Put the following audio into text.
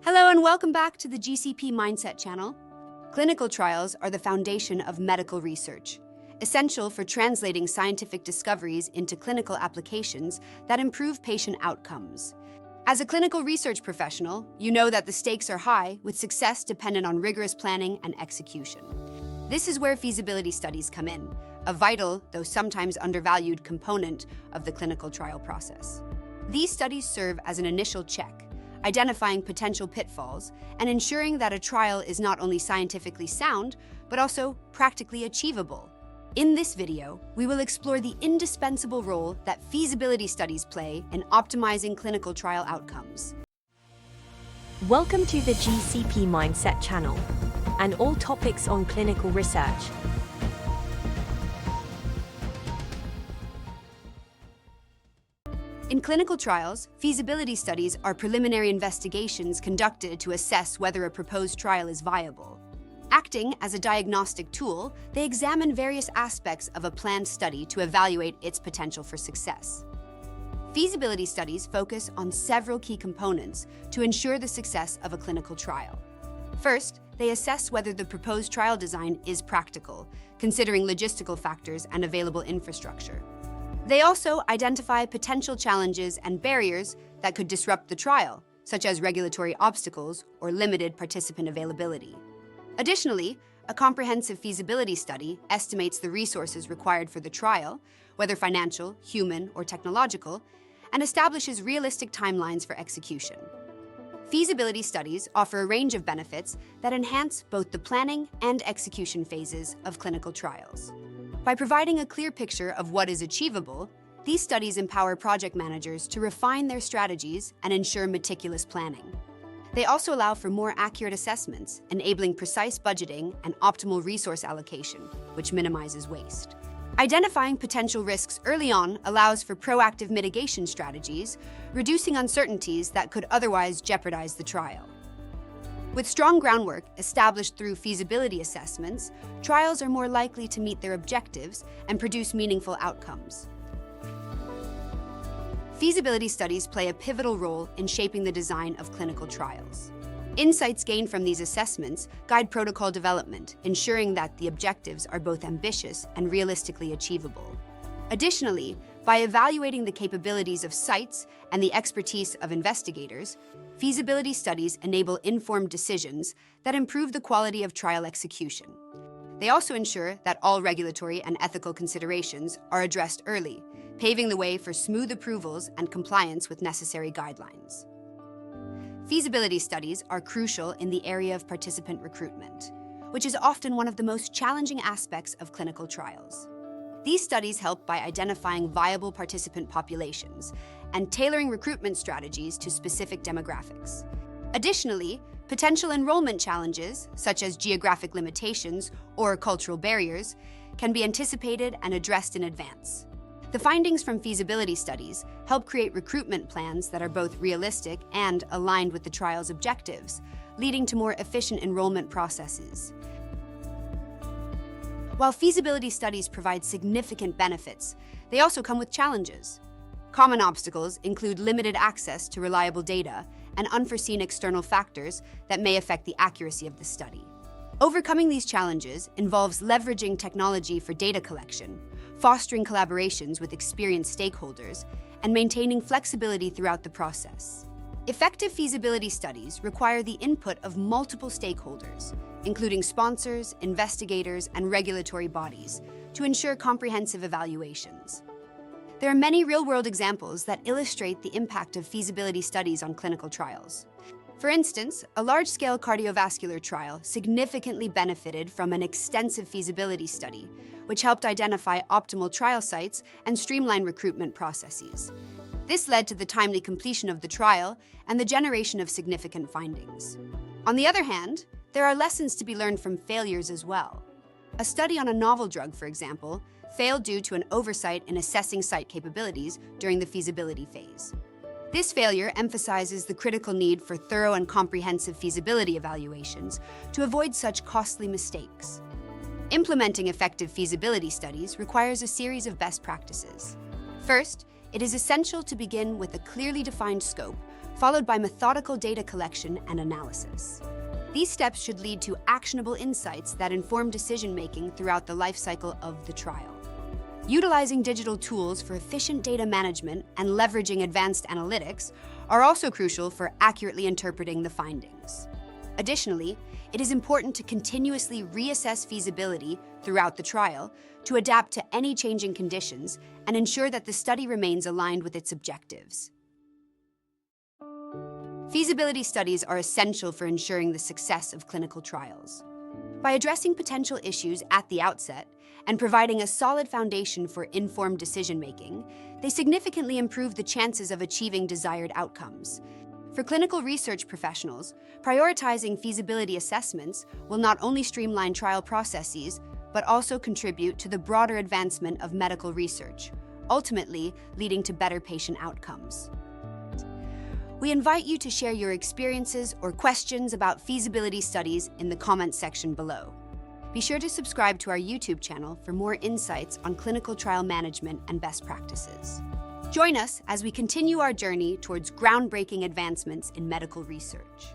Hello and welcome back to the GCP-Mindset channel. Clinical trials are the foundation of medical research, essential for translating scientific discoveries into clinical applications that improve patient outcomes. As a clinical research professional, you know that the stakes are high, with success dependent on rigorous planning and execution. This is where feasibility studies come in, a vital, though sometimes undervalued, component of the clinical trial process. These studies serve as an initial check, identifying potential pitfalls and ensuring that a trial is not only scientifically sound, but also practically achievable. In this video, we will explore the indispensable role that feasibility studies play in optimizing clinical trial outcomes. Welcome to the GCP-Mindset channel and all topics on clinical research. In clinical trials, feasibility studies are preliminary investigations conducted to assess whether a proposed trial is viable. Acting as a diagnostic tool, they examine various aspects of a planned study to evaluate its potential for success. Feasibility studies focus on several key components to ensure the success of a clinical trial. First, they assess whether the proposed trial design is practical, considering logistical factors and available infrastructure. They also identify potential challenges and barriers that could disrupt the trial, such as regulatory obstacles or limited participant availability. Additionally, a comprehensive feasibility study estimates the resources required for the trial, whether financial, human, or technological, and establishes realistic timelines for execution. Feasibility studies offer a range of benefits that enhance both the planning and execution phases of clinical trials. By providing a clear picture of what is achievable, these studies empower project managers to refine their strategies and ensure meticulous planning. They also allow for more accurate assessments, enabling precise budgeting and optimal resource allocation, which minimizes waste. Identifying potential risks early on allows for proactive mitigation strategies, reducing uncertainties that could otherwise jeopardize the trial. With strong groundwork established through feasibility assessments, trials are more likely to meet their objectives and produce meaningful outcomes. Feasibility studies play a pivotal role in shaping the design of clinical trials. Insights gained from these assessments guide protocol development, ensuring that the objectives are both ambitious and realistically achievable. Additionally, by evaluating the capabilities of sites and the expertise of investigators, feasibility studies enable informed decisions that improve the quality of trial execution. They also ensure that all regulatory and ethical considerations are addressed early, paving the way for smooth approvals and compliance with necessary guidelines. Feasibility studies are crucial in the area of participant recruitment, which is often one of the most challenging aspects of clinical trials. These studies help by identifying viable participant populations and tailoring recruitment strategies to specific demographics. Additionally, potential enrollment challenges, such as geographic limitations or cultural barriers, can be anticipated and addressed in advance. The findings from feasibility studies help create recruitment plans that are both realistic and aligned with the trial's objectives, leading to more efficient enrollment processes. While feasibility studies provide significant benefits, they also come with challenges. Common obstacles include limited access to reliable data and unforeseen external factors that may affect the accuracy of the study. Overcoming these challenges involves leveraging technology for data collection, fostering collaborations with experienced stakeholders, and maintaining flexibility throughout the process. Effective feasibility studies require the input of multiple stakeholders, including sponsors, investigators, and regulatory bodies, to ensure comprehensive evaluations. There are many real-world examples that illustrate the impact of feasibility studies on clinical trials. For instance, a large-scale cardiovascular trial significantly benefited from an extensive feasibility study, which helped identify optimal trial sites and streamline recruitment processes. This led to the timely completion of the trial and the generation of significant findings. On the other hand, there are lessons to be learned from failures as well. A study on a novel drug, for example, failed due to an oversight in assessing site capabilities during the feasibility phase. This failure emphasizes the critical need for thorough and comprehensive feasibility evaluations to avoid such costly mistakes. Implementing effective feasibility studies requires a series of best practices. First, it is essential to begin with a clearly defined scope, followed by methodical data collection and analysis. These steps should lead to actionable insights that inform decision-making throughout the life cycle of the trial. Utilizing digital tools for efficient data management and leveraging advanced analytics are also crucial for accurately interpreting the findings. Additionally, it is important to continuously reassess feasibility throughout the trial to adapt to any changing conditions and ensure that the study remains aligned with its objectives. Feasibility studies are essential for ensuring the success of clinical trials. By addressing potential issues at the outset and providing a solid foundation for informed decision-making, they significantly improve the chances of achieving desired outcomes. For clinical research professionals, prioritizing feasibility assessments will not only streamline trial processes, but also contribute to the broader advancement of medical research, ultimately leading to better patient outcomes. We invite you to share your experiences or questions about feasibility studies in the comments section below. Be sure to subscribe to our YouTube channel for more insights on clinical trial management and best practices. Join us as we continue our journey towards groundbreaking advancements in medical research.